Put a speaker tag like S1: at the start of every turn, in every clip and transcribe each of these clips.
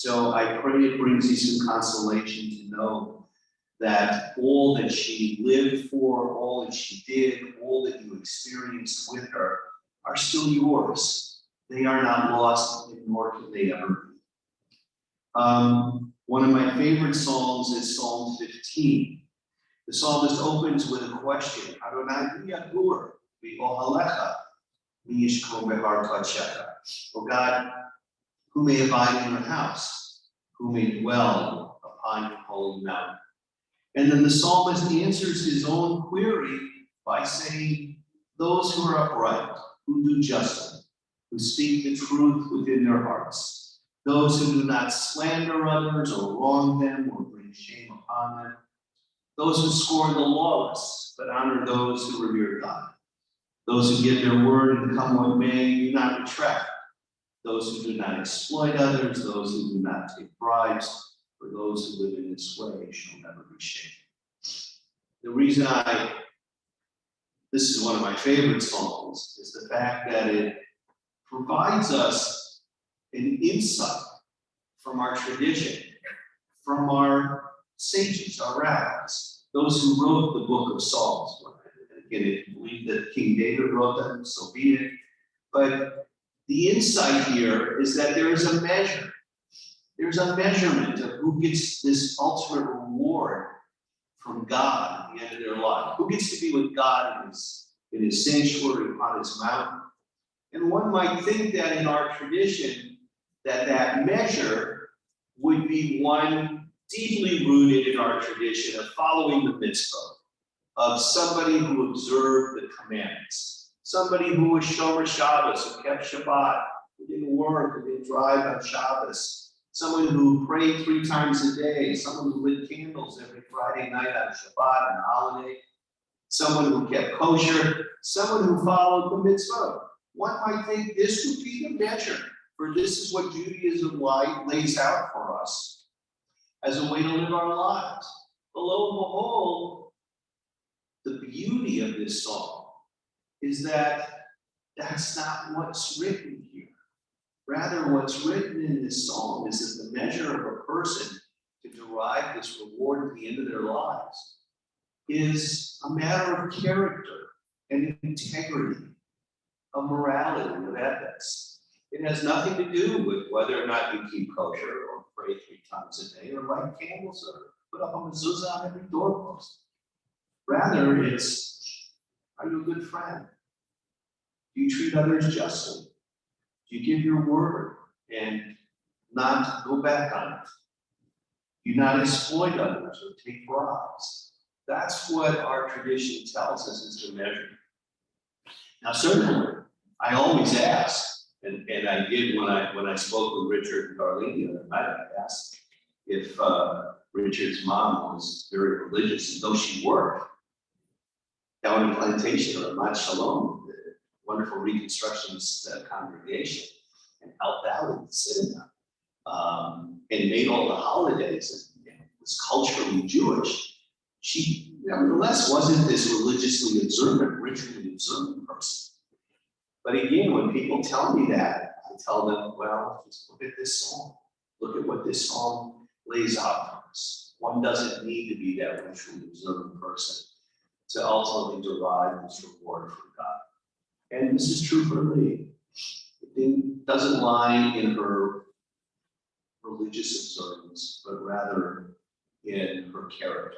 S1: So I pray it brings you some consolation to know that all that she lived for, all that she did, all that you experienced with her are still yours. They are not lost, nor can they ever be. One of my favorite psalms is Psalm 15. The psalmist opens with a question. Adonai yagur v'ohalecha miyishkom behar kadshecha. O God, who may abide in your house, who may dwell upon your holy mountain. And then the psalmist answers his own query by saying, those who are upright, who do justly, who speak the truth within their hearts, those who do not slander others or wrong them or bring shame upon them, those who scorn the lawless, but honor those who revere God, those who give their word and come what may, do not retract, those who do not exploit others, those who do not take bribes, for those who live in this way shall never be shaken. The reason this is one of my favorite psalms, is the fact that it provides us an insight from our tradition, from our sages, our rabbis, those who wrote the book of Psalms. Again, if you believe that King David wrote them, so be it. But the insight here is that there is a measure. There's a measurement of who gets this ultimate reward from God at the end of their life. Who gets to be with God in his sanctuary upon his mountain. And one might think that in our tradition, that measure would be one deeply rooted in our tradition of following the mitzvah, of somebody who observed the commandments, somebody who was Shomer Shabbos, who kept Shabbat, who didn't work, who didn't drive on Shabbos, someone who prayed 3 times a day, someone who lit candles every Friday night on Shabbat and holiday, someone who kept kosher, someone who followed the mitzvah. One might think this would be the measure, for this is what Judaism lays out for us as a way to live our lives. But lo and behold, the beauty of this psalm is that that's not what's written here. Rather, what's written in this psalm is that the measure of a person to derive this reward at the end of their lives is a matter of character and integrity, of morality, of ethics. It has nothing to do with whether or not you keep kosher or pray 3 times a day or light candles or put up a mezuzah on every doorpost. Rather, it's, are you a good friend? Do you treat others justly? Do you give your word and not go back on it? Do you not exploit others or take bribes? That's what our tradition tells us is the measure. Now, certainly, I always ask, and I did when I spoke with Richard and Darlene the other night, I asked if Richard's mom was very religious, and though she worked down in Plantation or Mat Shalom, the wonderful Reconstructionist congregation, and helped out in the synagogue, and made all the holidays and was culturally Jewish. She nevertheless wasn't this religiously observant, ritually observant person. But again, when people tell me that, I tell them, well, just look at this psalm. Look at what this psalm lays out for us. One doesn't need to be that ritually observant person to ultimately derive this reward from God. And this is true for me. It doesn't lie in her religious observance, but rather in her character.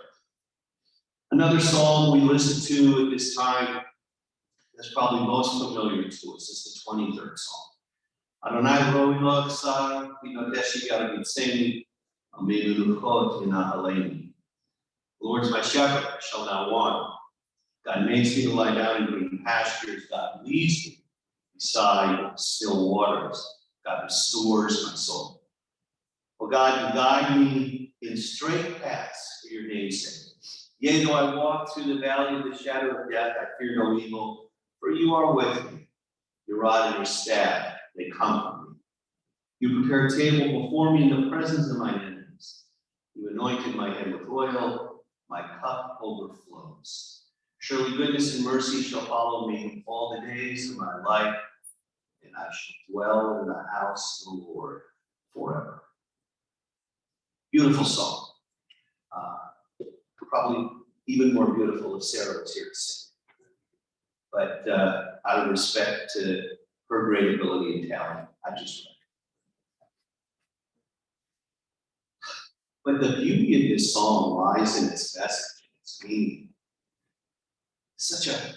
S1: Another psalm we listen to at this time that's probably most familiar to us is the 23rd psalm. Adonai roi lo achsai, v'nodeshi yad b'tzeni, amenu luchot v'nahaleni. The Lord is my shepherd, I shall not want. God makes me to lie down in green pastures. God leads me beside still waters. God restores my soul. Oh God, you guide me in straight paths for your name's sake. Yea, though I walk through the valley of the shadow of death, I fear no evil, for you are with me. Your rod and your staff, they comfort me. You prepare a table before me in the presence of my enemies. You anointed my head with oil, my cup overflows. Surely goodness and mercy shall follow me all the days of my life, and I shall dwell in the house of the Lord forever. Beautiful song. Probably even more beautiful if Sarah was here to sing. But out of respect to her great ability and talent, I just read it. But the beauty of this song lies in its message, its meaning. Such an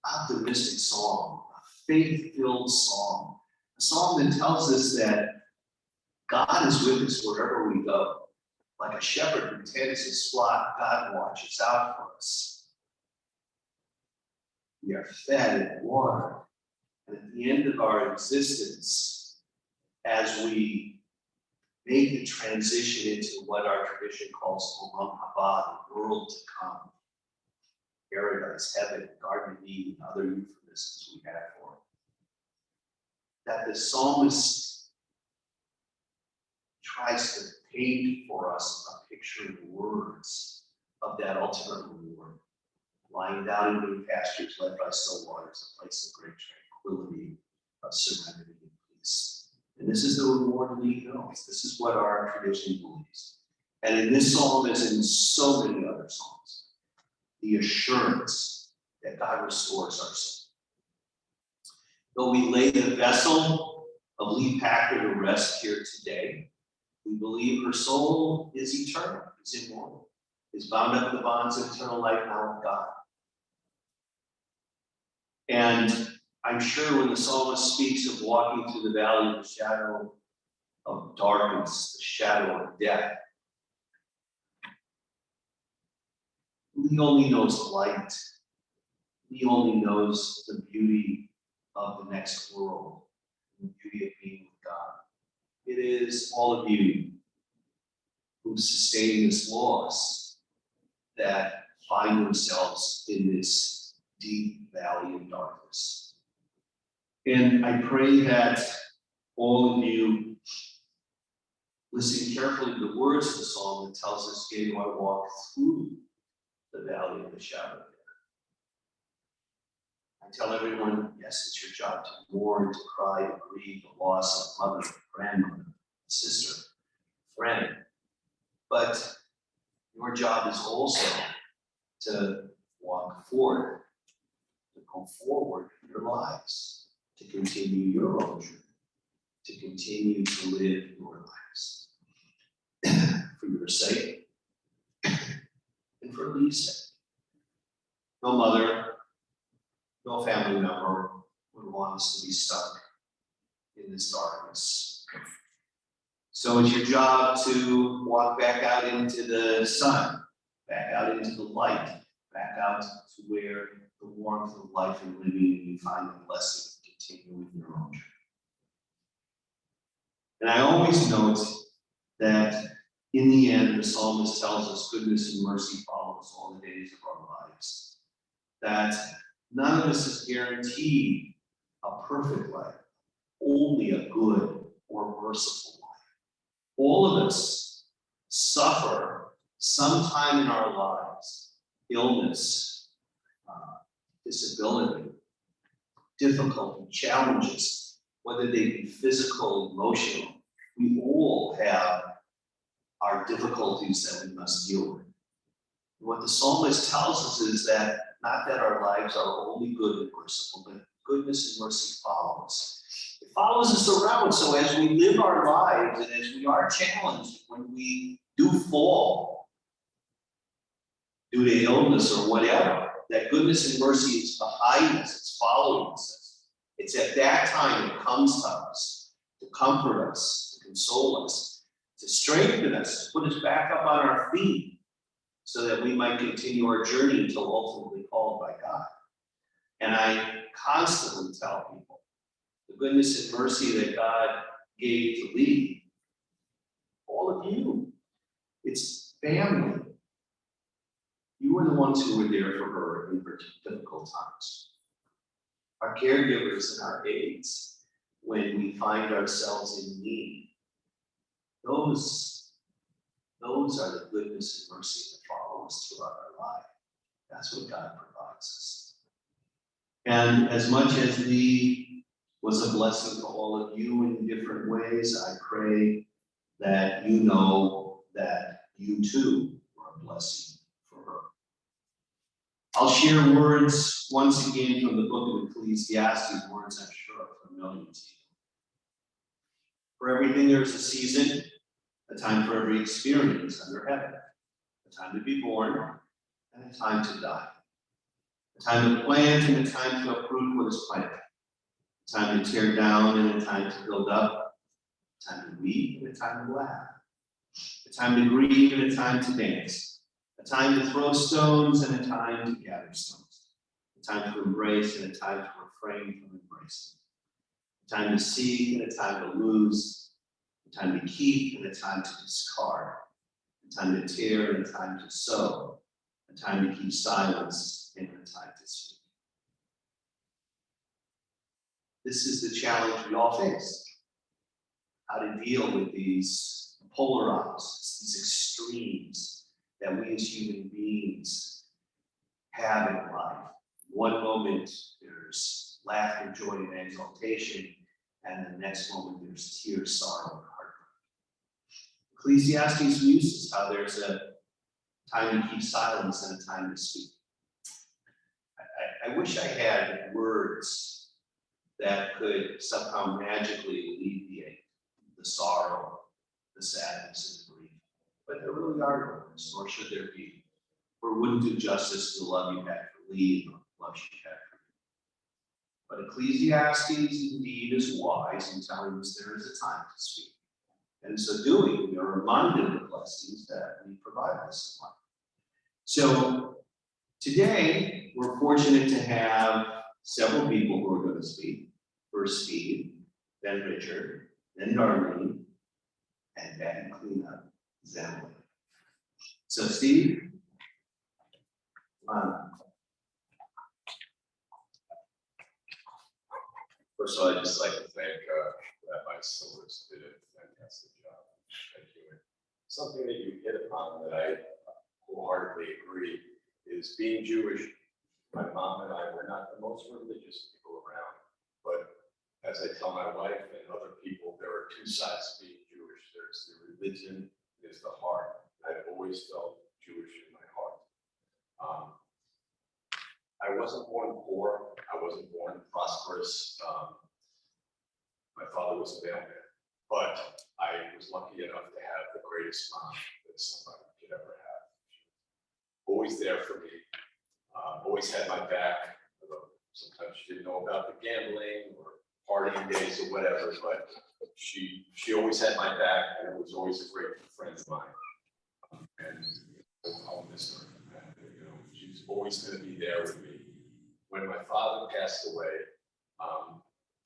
S1: optimistic song, a faith-filled song, a song that tells us that God is with us wherever we go. Like a shepherd who tends his flock, God watches out for us. We are fed and watered. And at the end of our existence, as we make the transition into what our tradition calls Olam Haba, the world to come, paradise, heaven, Garden of Eden, other euphemisms we have for it, that the psalmist tries to paint for us a picture in words of that ultimate reward. Lying down in green pastures led by still waters, a place of great tranquility, of serenity and peace. And this is the reward we know. This is what our tradition believes. And in this psalm, as in so many other psalms, the assurance that God restores our soul. Though we lay the vessel of Lee Pachter to rest here today, we believe her soul is eternal, is immortal, is bound up in the bonds of eternal life now with God. And I'm sure when the psalmist speaks of walking through the valley of the shadow of darkness, the shadow of death, he only knows the light. He only knows the beauty of the next world, the beauty of being with God. It is all of you who sustain this loss that find themselves in this deep valley of darkness. And I pray that all of you listen carefully to the words of the psalm that tells us, yea, do I walk through the valley of the shadow of death. I tell everyone, yes, it's your job to mourn, to cry, to grieve the loss of mother, grandmother, sister, friend. But your job is also to walk forward, to go forward in your lives, to continue your own journey, to continue to live your lives for your sake and for Lee's sake. No mother, no family member would want us to be stuck in this darkness. So it's your job to walk back out into the sun, back out into the light, back out to where the warmth of life and living, and you find the blessing to continue with your own journey. And I always note that in the end, the psalmist tells us goodness and mercy follow us all the days of our lives. That none of us is guaranteed a perfect life, only a good or merciful life. All of us suffer sometime in our lives, illness, disability, difficulty, challenges, whether they be physical, emotional. We all have our difficulties that we must deal with. And what the psalmist tells us is that not that our lives are only good and merciful, but goodness and mercy follow us. It follows us around, so as we live our lives and as we are challenged, when we do fall due to illness or whatever, that goodness and mercy is behind us, it's following us. It's at that time it comes to us to comfort us, to console us, to strengthen us, to put us back up on our feet so that we might continue our journey until ultimately called by God. And I constantly tell people the goodness and mercy that God gave to Lee, all of you, it's family. You were the ones who were there for her in difficult times. Our caregivers and our aides, when we find ourselves in need, those are the goodness and mercy that follow us throughout our life. That's what God provides us. And as much as Lee was a blessing to all of you in different ways, I pray that you know that you too were a blessing for her. I'll share words once again from the book of Ecclesiastes, words I'm sure are familiar to you. For everything there's a season, a time for every experience under heaven, a time to be born and a time to die, a time to plant and a time to uproot what is planted, a time to tear down and a time to build up, a time to weep and a time to laugh, a time to grieve and a time to dance, a time to throw stones and a time to gather stones, a time to embrace and a time to refrain from embracing, a time to seek and a time to lose, a time to keep and a time to discard, a time to tear and a time to sow, a time to keep silence and a time to speak. This is the challenge we all face. How to deal with these polar opposites, these extremes that we as human beings have in life. One moment there's laughter, joy, and exaltation, and the next moment there's tears, sorrow, and heartbreak. Ecclesiastes uses how there's a time to keep silence and a time to speak. I wish I had words that could somehow magically alleviate the sorrow, the sadness, and the grief. But there really are no words, nor should there be. For it wouldn't do justice to the love you had for Lee and the love she had for me. But Ecclesiastes indeed is wise in telling us there is a time to speak. And in so doing, we are reminded of the blessings that we provide us in life. So today, we're fortunate to have several people who are going to speak. First Steve, then Richard, then Darlene, and then cleanup, Zemlin. So Steve,
S2: first of all, I'd just like to thank Rabbi Silvers, who did a fantastic job. Thank you. Something that you hit upon that I wholeheartedly agree is being Jewish. My mom and I were not the most religious people around, but as I tell my wife and other people, there are two sides to being Jewish. There's the religion, there's the heart. I've always felt Jewish in my heart. I wasn't born poor. I wasn't born prosperous. My father was a mailman, but I was lucky enough to have the greatest mom that somebody could ever have. Always there for me. Always had my back. Sometimes she didn't know about the gambling or partying days or whatever, but she always had my back, and it was always a great friend of mine. And I'll miss her. And, she's always going to be there with me. When my father passed away,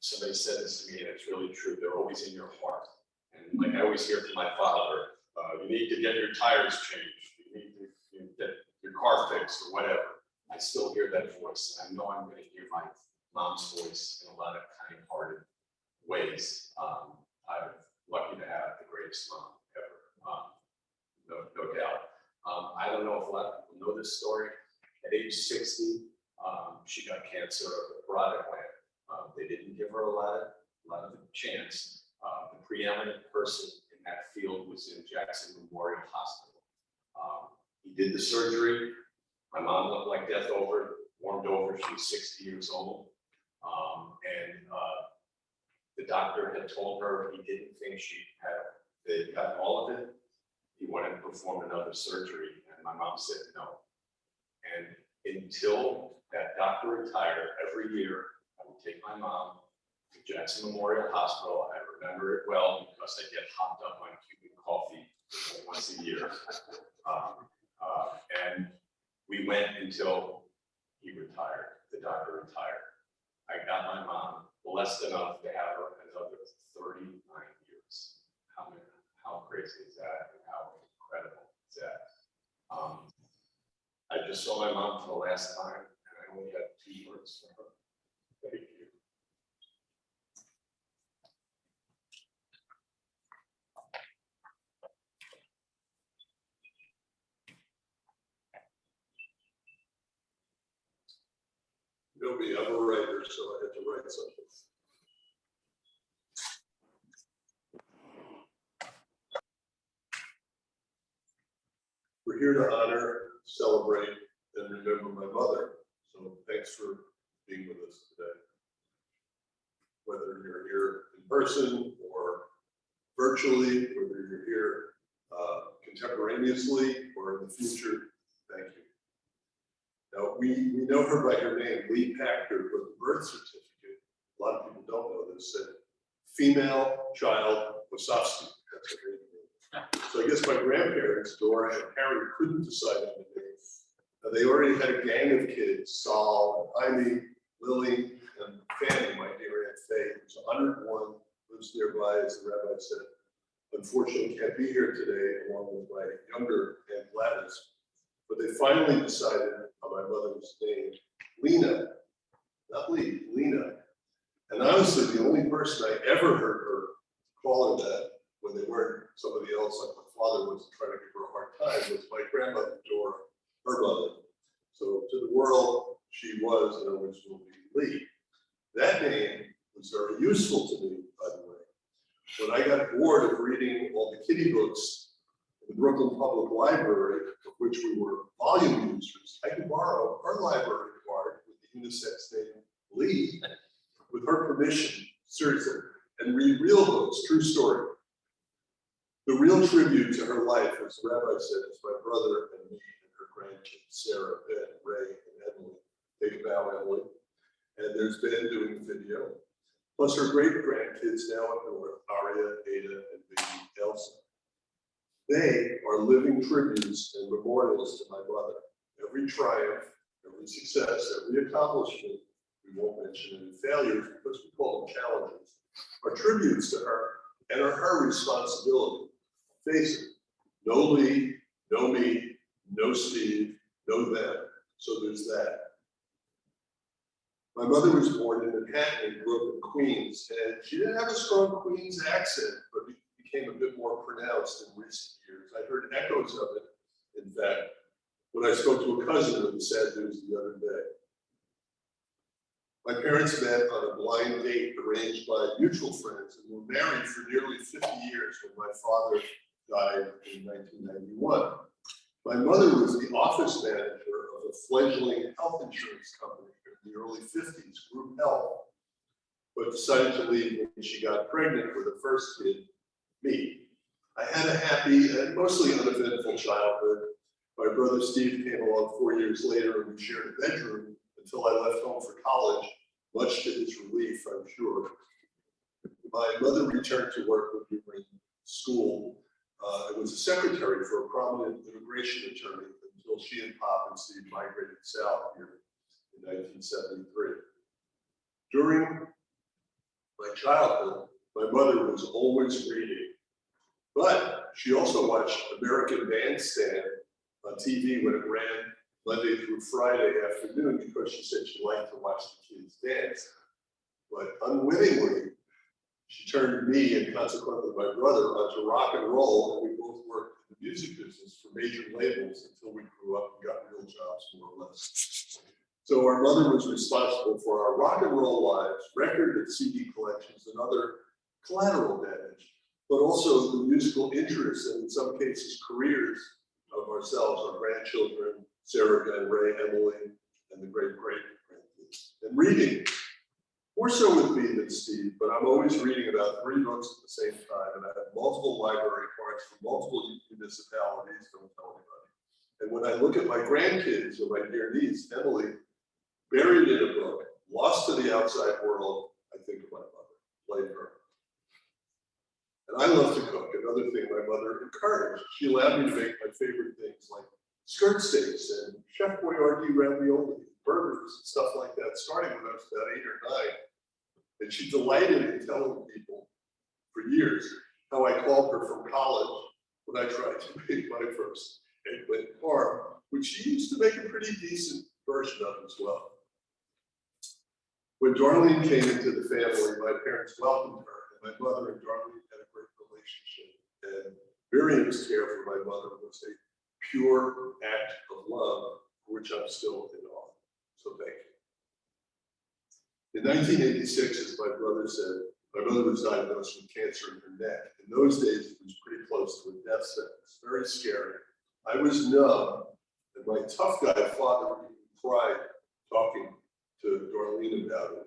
S2: somebody said this to me, and it's really true. They're always in your heart. And like I always hear from my father, you need to get your tires changed. You need to get your car fixed or whatever. I still hear that voice. I know I'm going to hear my mom's voice in a lot of kind-hearted ways. I'm lucky to have the greatest mom ever, no doubt. I don't know if a lot of people know this story. At age 60, she got cancer of the parotid gland. They didn't give her a lot of a chance. The preeminent person in that field was in Jackson Memorial Hospital. He did the surgery. My mom looked like death warmed over. She was 60 years old. The doctor had told her he didn't think they'd gotten all of it. He wanted to perform another surgery, and my mom said no. And until that doctor retired, every year I would take my mom to Jackson Memorial Hospital. I remember it well because I get hopped up on Cuban coffee once a year. And we went until he retired, the doctor retired. I got my mom blessed enough to have her another 39 years. How crazy is that? And how incredible is that? I just saw my mom for the last time, and I only have 2 words for her. Thank you.
S3: Nobody, I'm a writer, so I had to write something. we're here to honor, celebrate, and remember my mother. So thanks for being with us today. Whether you're here in person or virtually, whether you're here contemporaneously or in the future, thank you. Now, we know her by her name, Lee Pachter, but the birth certificate, a lot of people don't know this, said female child Wasowski. That's her name. So I guess my grandparents, Dora and Harry, couldn't decide on the name. They already had a gang of kids, Saul, Ivy, Lily, and Fanny, my dear Aunt Faye, who's 101, lives nearby, as the rabbi said. Unfortunately, can't be here today, along with my younger Aunt Gladys. But they finally decided on my mother's name, Lena, not Lee, Lena. And honestly, the only person I ever heard her call her that when they weren't somebody else, like my father was trying to give her a hard time, was my grandmother, Dora, her mother. So to the world, she was and always will be Lee. That name was very useful to me, by the way. When I got bored of reading all the kiddie books in the Brooklyn Public Library, of which we were volume users, I could borrow her library card with the unisex name Lee, with her permission, seriously, and read real books, true story. The real tribute to her life, as the rabbi said, is my brother and me and her grandkids, Sarah, Ben, Ray, and Emily. Take a bow, Emily. And there's Ben doing the video. Plus her great grandkids now up north, Aria, Ada, and baby Elsa. They are living tributes and memorials to my mother. Every triumph, every success, every accomplishment, we won't mention any failures because we call them challenges, are tributes to her and are her responsibility. Face it, no Lee, no me, no Steve, no them. So there's that. My mother was born in Manhattan and grew up in Queens, and she didn't have a strong Queens accent, but it became a bit more pronounced in recent years. I heard echoes of it, in fact, when I spoke to a cousin with the sad news the other day. My parents met on a blind date arranged by mutual friends and were married for nearly 50 years when my father died in 1991. My mother was the office manager of a fledgling health insurance company in the early 50s, Group Health, but decided to leave when she got pregnant with her first kid, me. I had a happy and mostly uneventful childhood. My brother Steve came along 4 years later and we shared a bedroom until I left home for college, much to his relief, I'm sure. My mother returned to work with me in school and was a secretary for a prominent immigration attorney until she and Pop and Steve migrated south here in 1973. During my childhood, my mother was always reading, but she also watched American Bandstand on TV when it ran Monday through Friday afternoon because she said she liked to watch the kids dance. But unwittingly, she turned me and consequently my brother onto rock and roll, and we both worked in the music business for major labels until we grew up and got real jobs, more or less. So our mother was responsible for our rock and roll lives, record and CD collections, and other collateral damage, but also the musical interests and in some cases careers of ourselves, our grandchildren, Sarah, Ben, Ray, Emily, and the great-great-grandkids. And reading, more so with me than Steve, but I'm always reading about 3 books at the same time, and I have multiple library cards from multiple municipalities, don't tell anybody. And when I look at my grandkids or my dear niece, Emily, buried in a book, lost to the outside world, I think of my mother, blame her. And I love to cook, another thing my mother encouraged. She allowed me to make my favorite things like skirt steaks and Chef Boyardee ravioli, burgers and stuff like that, starting when I was about 8 or 9. And she delighted in telling people for years how I called her from college when I tried to make my first eggplant parm, which she used to make a pretty decent version of as well. When Darlene came into the family, my parents welcomed her, and my mother and Darlene had a great relationship. And Miriam's care for my mother was a pure act of love, for which I'm still in awe. So thank you. In 1986, as my brother said, my mother was diagnosed with cancer in her neck. In those days, it was pretty close to a death sentence, very scary. I was numb, and my tough guy father even cried talking to Darlene about it.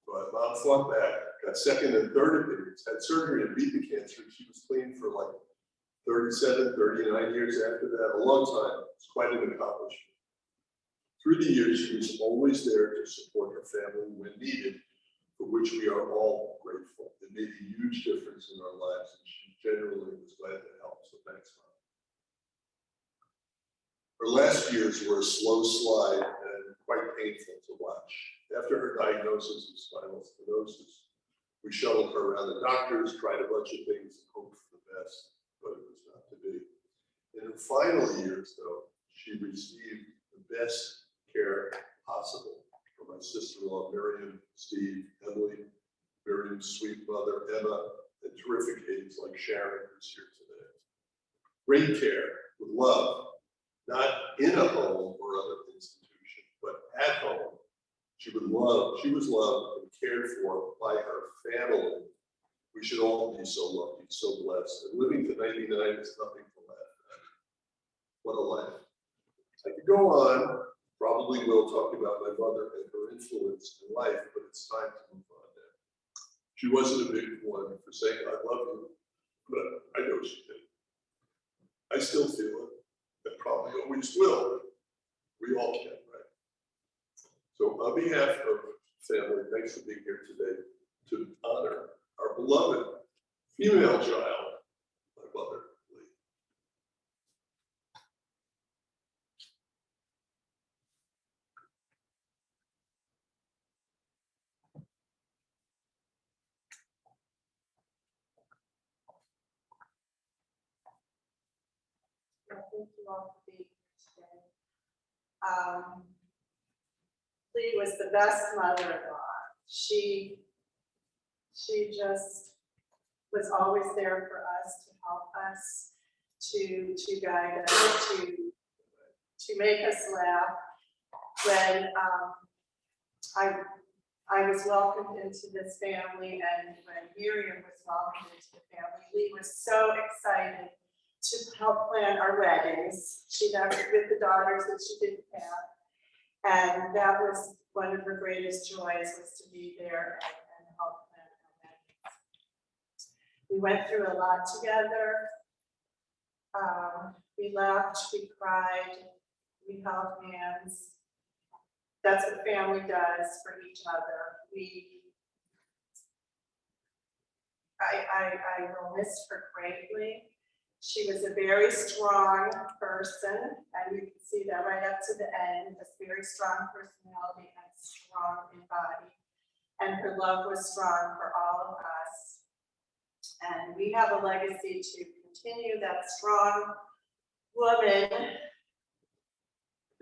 S3: But Mom fought back, got second and third opinions, had surgery and beat the cancer. She was clean for like 37, 39 years after that, a long time. It's quite an accomplishment. Through the years, she was always there to support her family when needed, for which we are all grateful. It made a huge difference in our lives, and she generally was glad to help, so thanks, Mom. Her last years were a slow slide and quite painful to watch. After her diagnosis of spinal stenosis, we shuttled her around the doctors, tried a bunch of things, and hoped for the best, but it was not to be. In her final years, though, she received the best care possible from my sister-in-law, Miriam, Steve, Emily, Miriam's sweet mother, Emma, and terrific aides like Sharon, who's here today. Great care with love, not in a home or other institution, but at home. She was loved and cared for by her family. We should all be so lucky, so blessed. And living to 99 is nothing to laugh at. What a life. I could go on, probably will, talk about my mother and her influence in life, but it's time to move on now. She wasn't a big one for saying, I love you, but I know she did. I still feel it, and probably always will. We all can, right? So on behalf of family, thanks for being here today to honor our beloved female child, my mother, Lee.
S4: Thank you all for being here today. Lee was the best mother-in-law. She just was always there for us, to help us, to guide us, to make us laugh. When I was welcomed into this family, and when Miriam was welcomed into the family, Lee was so excited to help plan our weddings. She never, with the daughters that she didn't have. And that was one of her greatest joys, was to be there and help plan our weddings. We went through a lot together. We laughed, we cried, we held hands. That's what family does for each other. I will miss her greatly. She was a very strong person, and you can see that right up to the end, a very strong personality and strong in body. And her love was strong for all of us. And we have a legacy to continue that strong woman,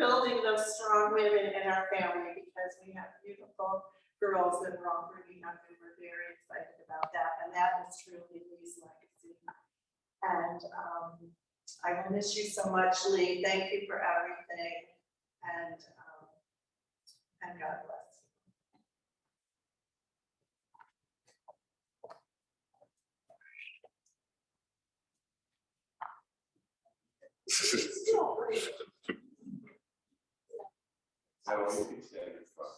S4: building those strong women in our family, because we have beautiful girls that we're all bringing up, and we're very excited about that. And that is truly Lee's legacy. And I will miss you so much, Lee. Thank you for everything. And God bless. Still breathing.
S2: I don't think it's standing in front.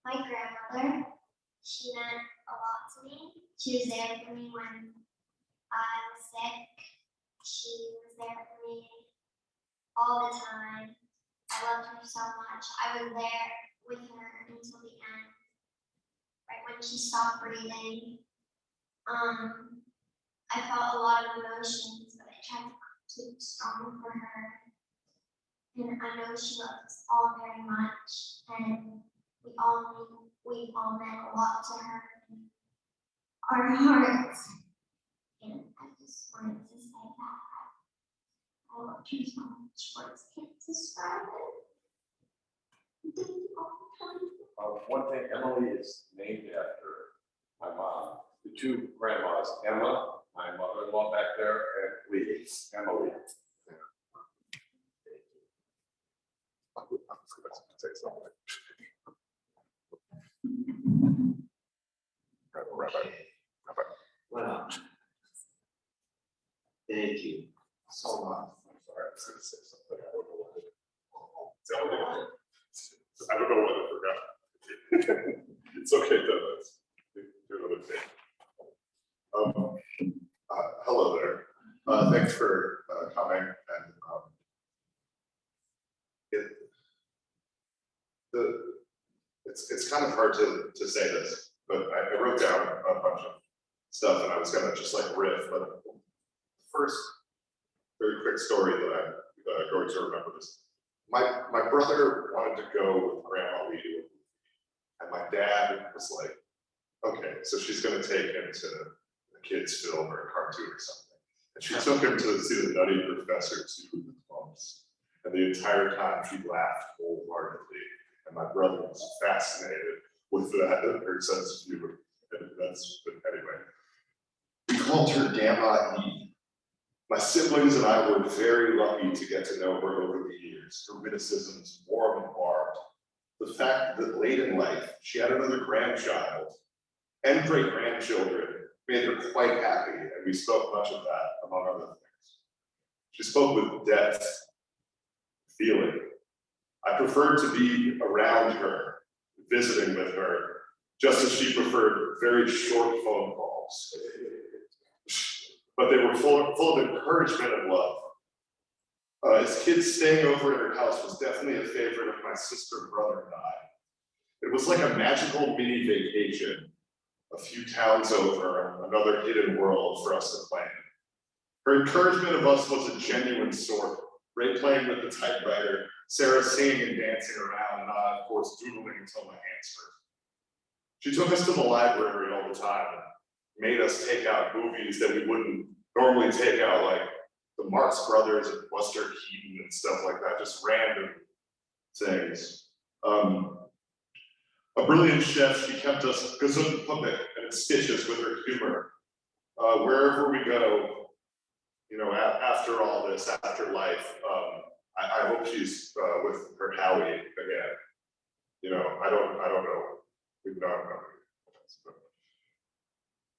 S5: My grandmother, she meant a lot to me. She was there for me when I was sick. She was there for me all the time. I loved her so much. I was there with her until the end, right when she stopped breathing. I felt a lot of emotions, but I tried to keep strong for her. And I know she loved us all very much, and we all meant a lot to her, our hearts. And I just wanted to say that I loved her so much, words can't describe it.
S2: One thing, Emily is named after my mom. The two grandmas, Emma, my mother-in-law back there, and Lee, Emily.
S3: I was going to say something. Rabbi.
S1: Well, thank you so much.
S2: I'm sorry, I was gonna say something. I don't know what I forgot. It's okay, though. Let's do another thing. Hello there. Thanks for coming and it's kind of hard to say this, but I wrote down a bunch of stuff and I was gonna just like riff, but first very quick story that I'm going to remember this. My brother wanted to go with Grandma Lee to a movie, and my dad was like, okay, so she's gonna take him to a kid's film or a cartoon or something. And she took him to see the Nutty Professor 2 with Clumps. And the entire time she laughed wholeheartedly. And my brother was fascinated with that, her sense of humor. And but anyway. We called her Grandma E. My siblings and I were very lucky to get to know her over the years. Her witticisms, warm and barbed. The fact that late in life, she had another grandchild and great-grandchildren made her quite happy, and we spoke much of that, among other things. She spoke with depth, feeling. I preferred to be around her, visiting with her, just as she preferred very short phone calls. But they were full of encouragement and love. As kids, staying over at her house was definitely a favorite of my sister, brother, and I. It was like a magical mini vacation, a few towns over, another hidden world for us to plan. Her encouragement of us was a genuine sort. Ray playing with the typewriter, Sarah singing and dancing around, and I, of course, doodling until my hands hurt. She took us to the library all the time and made us take out movies that we wouldn't normally take out, like the Marx Brothers and Buster Keaton and stuff like that, just random things. A brilliant chef, she kept us gesund puppet and in stitches with her humor. Wherever we go, you know, after all this, after life, I hope she's with her Howie again. You know, I don't know. We've not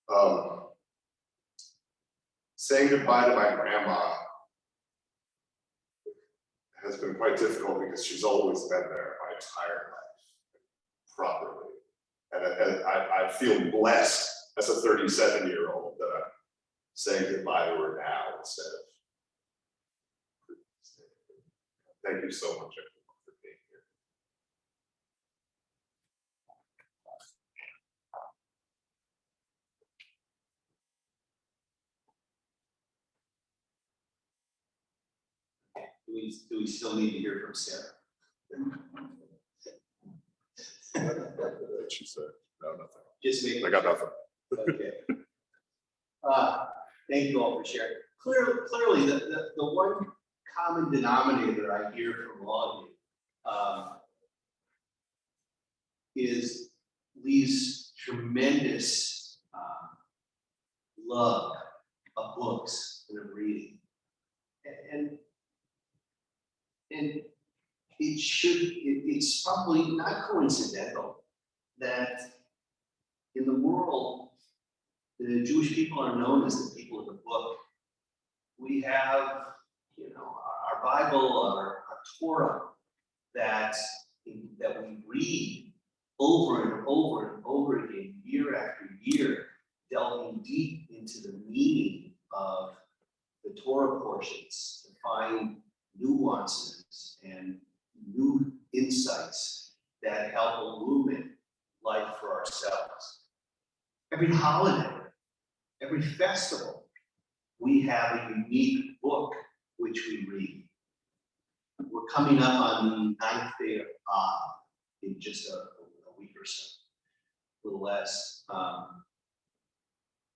S2: known. Saying goodbye to my grandma has been quite difficult because she's always been there my entire life, properly. And I feel blessed as a 37-year-old that I'm saying goodbye to her now instead of. Thank you so much, everyone, for being here.
S1: Do we still need to hear from Sarah?
S2: She said, no, nothing.
S1: Just make.
S2: I got nothing.
S1: Okay. Thank you all for sharing. Clearly, the one common denominator I hear from all of you is Lee's tremendous love of books and of reading. And it's probably not coincidental that in the world, the Jewish people are known as the people of the book. We have, you know, our Bible, our Torah that we read over and over and over again, year after year, delving deep into the meaning of the Torah portions to find nuances and new insights that help illumine life for ourselves. Every holiday, every festival, we have a unique book which we read. We're coming up on the 9th day of Av in just a week or so, a little less.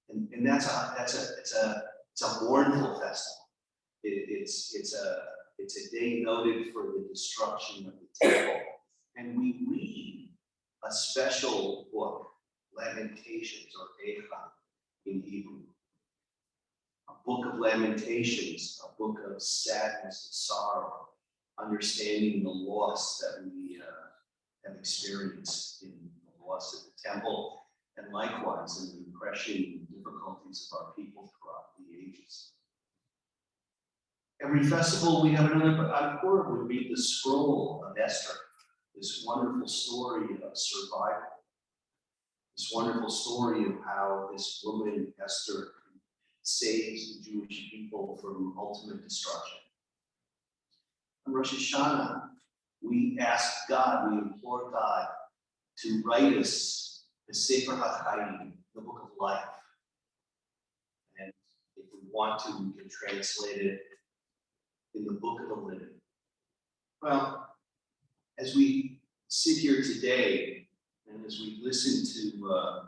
S1: And it's a mournful festival. It's a day noted for the destruction of the temple, and we read a special book, Lamentations, or Eicha in Hebrew. A book of lamentations, a book of sadness and sorrow, understanding the loss that we have experienced in the loss of the temple and likewise in the oppression and difficulties of our people throughout the ages. Every festival we have another encore. We read the scroll of Esther, this wonderful story of survival, this wonderful story of how this woman, Esther, saves the Jewish people from ultimate destruction. On Rosh Hashanah, we ask God, we implore God to write us the Sefer HaChaim, the book of life. And if we want to, we can translate it in the book of the living. Well, as we sit here today, and as we listen to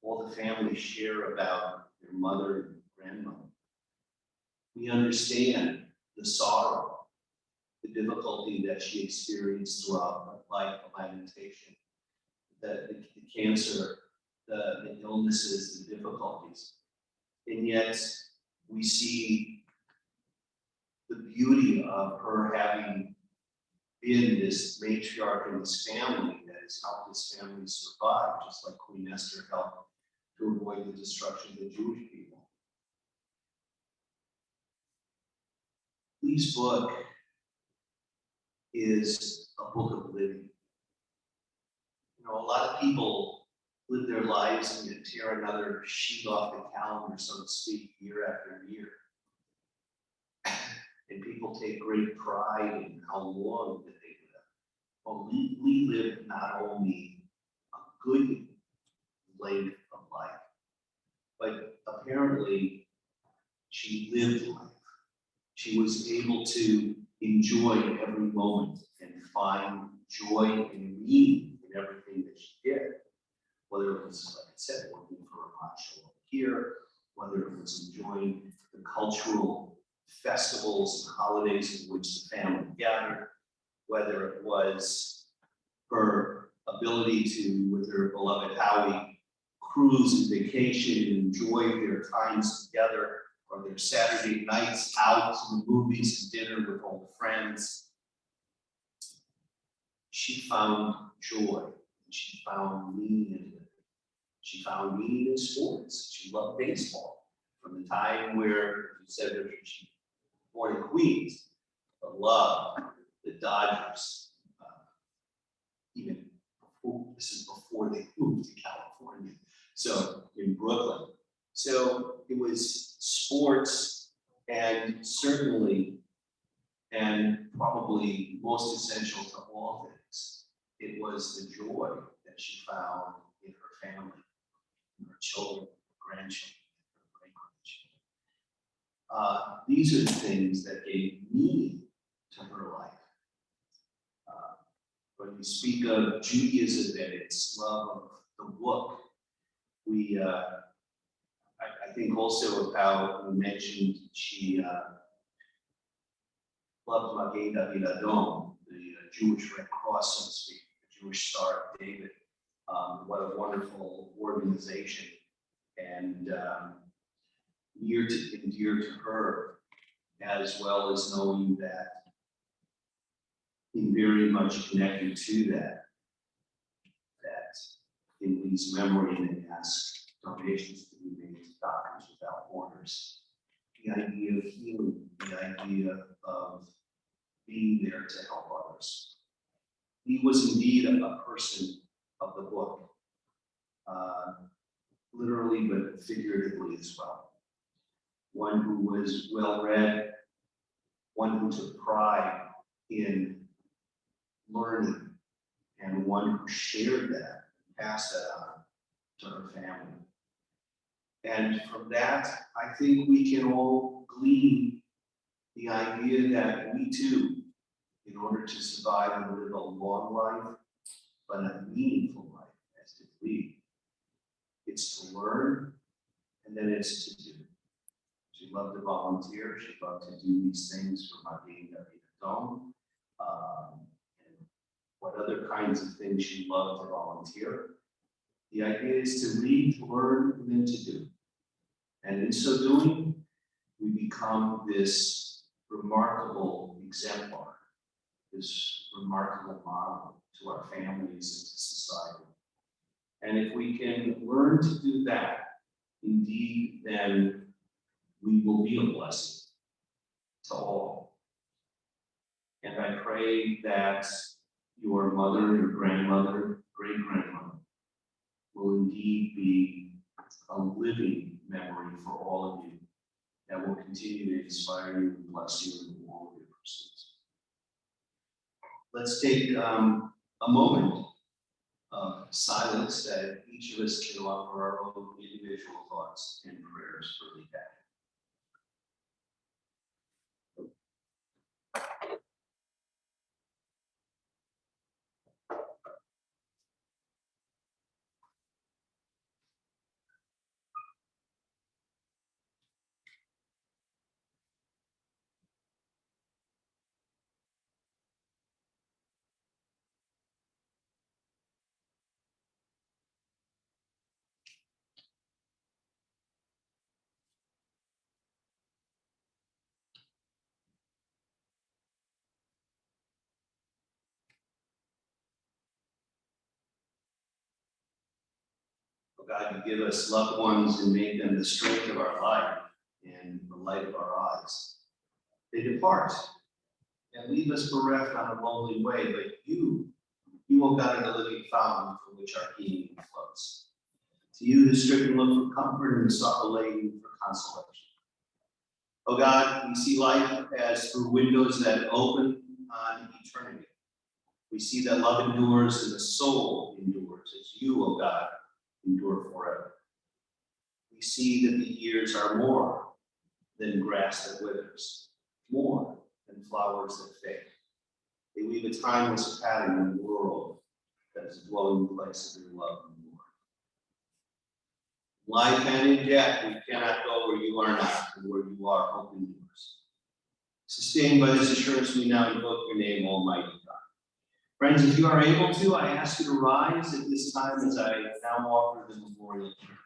S1: all the families share about their mother and grandmother, we understand the sorrow, the difficulty that she experienced throughout her life of lamentation, the cancer, the illnesses, the difficulties. And yet we see the beauty of her having been this matriarch in this family that has helped this family survive, just like Queen Esther helped to avoid the destruction of the Jewish people. Lee's book is a book of living. You know, a lot of people live their lives and you tear another sheet off the calendar, so to speak, year after year. And people take great pride in how long that they live. Well, Lee lived not only a good length of life, but apparently she lived life. She was able to enjoy every moment and find joy and meaning in everything that she did. Whether it was, like I said, working for a hospital here, whether it was enjoying the cultural festivals and holidays in which the family gathered, whether it was her ability to, with her beloved Howie, cruise and vacation and enjoy their times together, or their Saturday nights out to the movies and dinner with old friends. She found joy, and she found meaning in it. She found meaning in sports. She loved baseball from the time where, you said that she was born in Queens, but loved the Dodgers, even before, this is before they moved to California, so in Brooklyn. So it was sports, and certainly, and probably most essential to all things, it was the joy that she found in her family, in her children, grandchildren, her great-grandchildren. These are the things that gave meaning to her life. When we speak of Judaism and its love of the book, we I think also of how we mentioned she loved Magen David Adom, the Jewish Red Cross, so to speak, the Jewish Star of David. What a wonderful organization, and near to and dear to her, as well as knowing that in very much connected to that in Lee's memory, they asked donations to be made to Doctors Without Borders. The idea of healing, the idea of being there to help others. He was indeed a person of the book, literally but figuratively as well. One who was well read, one who took pride in learning, and one who shared that, passed that on to her family. And from that, I think we can all glean the idea that we too, in order to survive and live a long life, but a meaningful life, as did Lee, it's to learn, and then it's to do. She loved to volunteer. She loved to do these things for Magen David Adom. And what other kinds of things she loved to volunteer. The idea is to read, to learn, and then to do. And in so doing, we become this remarkable exemplar, this remarkable model to our families and to society. And if we can learn to do that, indeed, then we will be a blessing to all. And I pray that your mother, your grandmother, great-grandmother will indeed be a living memory for all of you that will continue to inspire you and bless you in all of your pursuits. Let's take a moment of silence that each of us can offer our own individual thoughts and prayers for the day. Oh God, you give us loved ones and make them the strength of our life and the light of our eyes. They depart and leave us bereft on a lonely way, but you, oh God, are the living fountain from which our being flows. To you, the stricken look for comfort and the sorrow-laden for consolation. Oh God, we see life as through windows that open on eternity. We see that love endures and the soul endures as you, oh God, endure forever. We see that the years are more than grass that withers, more than flowers that fade. They leave a timeless pattern in the world that is a dwelling place of your love and glory. Life and in death, we cannot go where you are not, and where you are, hope endures. Sustained by this assurance, we now invoke your name, Almighty God. Friends, if you are able to, I ask you to rise at this time as I now offer the memorial prayer.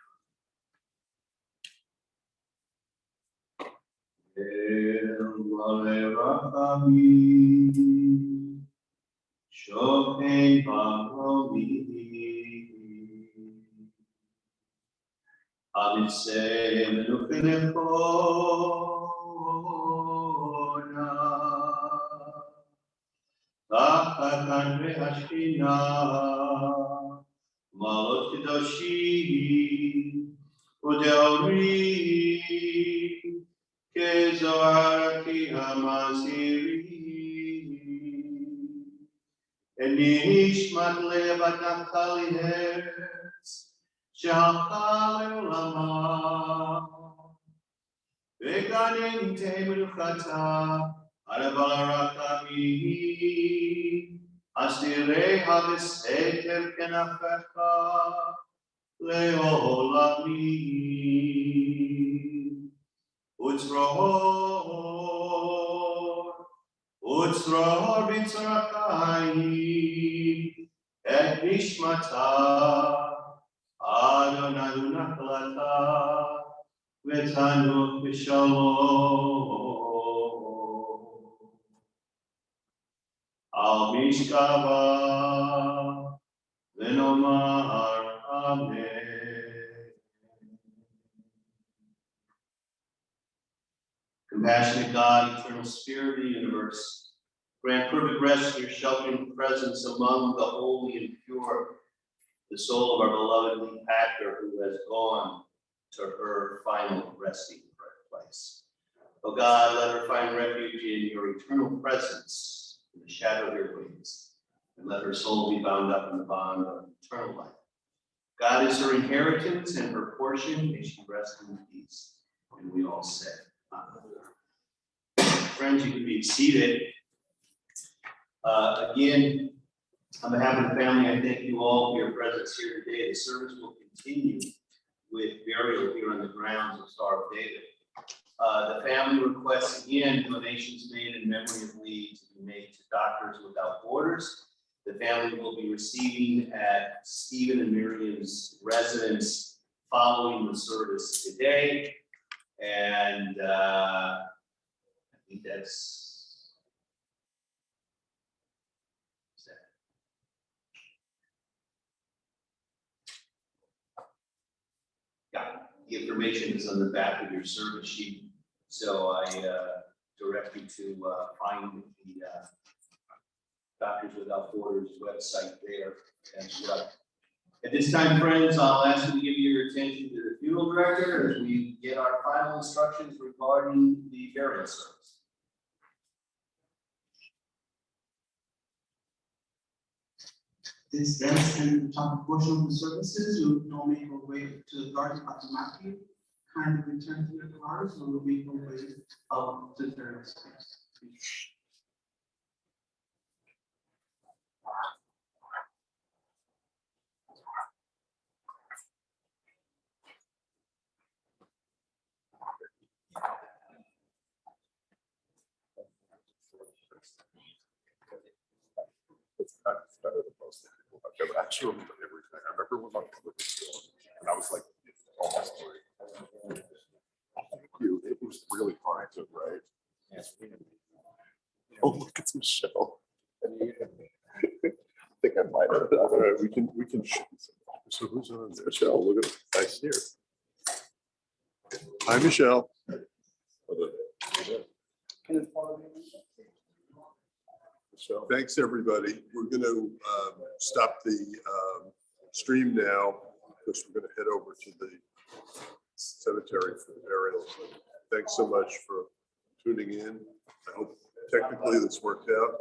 S1: Kanre Hashina, Malot Kedoshi, Udeori, Kezoaraki Hamasiri, Enishmat Levatapali Herz, Shachal Ulama, Veganim Temeluchata, Arabalarakabi, Astirei Haviseter Kenafecha, Leolami, Utzrohor Bitzrakai, Et Nishmata, Adonai Unaklata, Vetanu Bishalom. Al Mishkava, Lenomar, Amen. Compassionate God, eternal spirit of the universe, grant perfect rest in your sheltering presence among the holy and pure, the soul of our beloved Pachter, who has gone to her final resting place. O God, let her find refuge in your eternal presence, in the shadow of your wings, and let her soul be bound up in the bond of eternal life. God is her inheritance and her portion, may she rest in peace. And we all say, Amen. Friends, you can be seated. Again, on behalf of the family, I thank you all for your presence here today. The service will continue with burial here on the grounds of Star of David. The family requests again donations made in memory of Lee to be made to Doctors Without Borders. The family will be receiving at Stephen and Miriam's residence following the service today. And I think that's The information is on the back of your service sheet, so I direct you to find the Doctors Without Borders website there as well. At this time, friends, I'll ask you to give your attention to the funeral director as we get our final instructions regarding the burial service.
S6: This then ends the top portion of the services. You'll now make your way to the garden of Matthew. Kindly return to your cars, or we'll make our way up to the burial space.
S7: It's kind of better than most people. I've never actually remember everything. I remember when my public was going, and I was like, almost like, thank you. It was really fine to write. Oh, look, it's Michelle. I think I might have. All right, we can. So who's on there? Michelle, look at I see her. Hi, Michelle. So
S3: Thanks, everybody. We're going to stop the stream now because we're going to head over to the cemetery for the burial. Thanks so much for tuning in. I hope technically this worked out.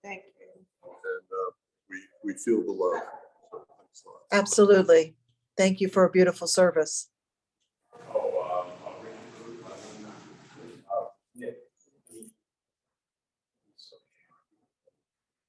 S4: Thank you.
S3: And we feel the love. So thanks a lot.
S8: Absolutely. Thank you for a beautiful service.